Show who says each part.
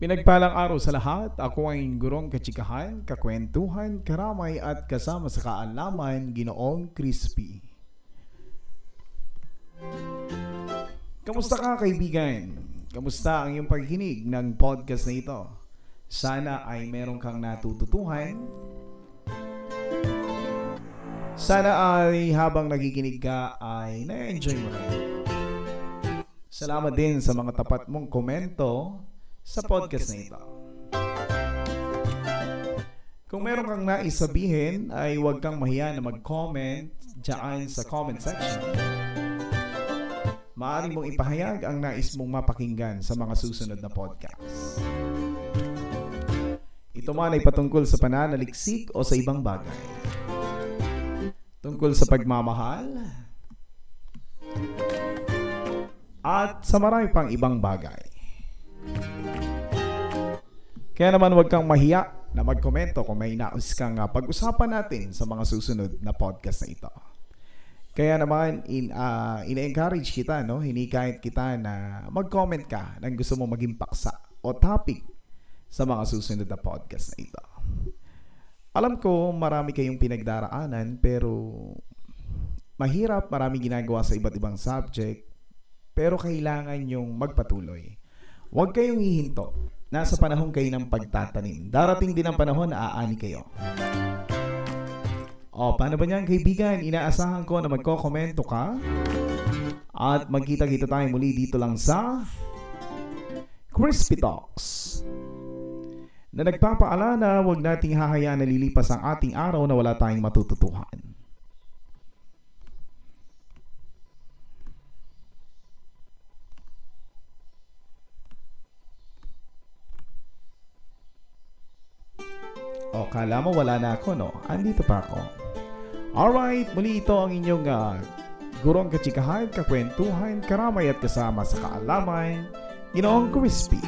Speaker 1: Pinagpalang araw sa lahat. Ako ang gurong kachikahan, kakwentuhan, karamay at kasama sa kaalaman, Ginoong Crispy. Kamusta ka, kaibigan? Kamusta ang iyong pagkikinig ng podcast na ito? Sana ay meron kang natututuhan. Sana ay habang nakikinig ka ay na-enjoy mo rin. Salamat din sa mga tapat mong komento sa podcast na ito. Kung meron kang nais sabihin ay huwag kang mahiya na mag-comment dyan sa comment section. Maaari mong ipahayag ang nais mong mapakinggan sa mga susunod na podcast. Ito man ay patungkol sa pananaliksik o sa ibang bagay. Tungkol sa pagmamahal at sa marami pang ibang bagay. Kaya naman huwag kang mahiya na mag-komento kung may nais kang pag-usapan natin sa mga susunod na podcast na ito. Kaya naman ina-encourage kita, hinikayat kita na mag-comment ka ng gusto mong maging paksa o topic sa mga susunod na podcast na ito. Alam ko marami kayong pinagdaraanan pero mahirap, marami ginagawa sa iba't ibang subject, pero kailangan yung magpatuloy. Huwag kayong hihinto. Nasa panahon kayo ng pagtatanim. Darating din ang panahon na aani kayo. O, paano ba niyan, kaibigan? Inaasahan ko na magko-komento ka. At magkita-kita tayo muli dito lang sa Crispy Talks. Na nagpapaalala, huwag nating hahayaan na lilipas ang ating araw na wala tayong matututuhan. O, kala mo wala na ako, no? Andito pa ako. Alright, muli ito ang inyong gurong kachikahan, kakwentuhan, karamay at kasama sa kaalaman, Ginoong Crispy.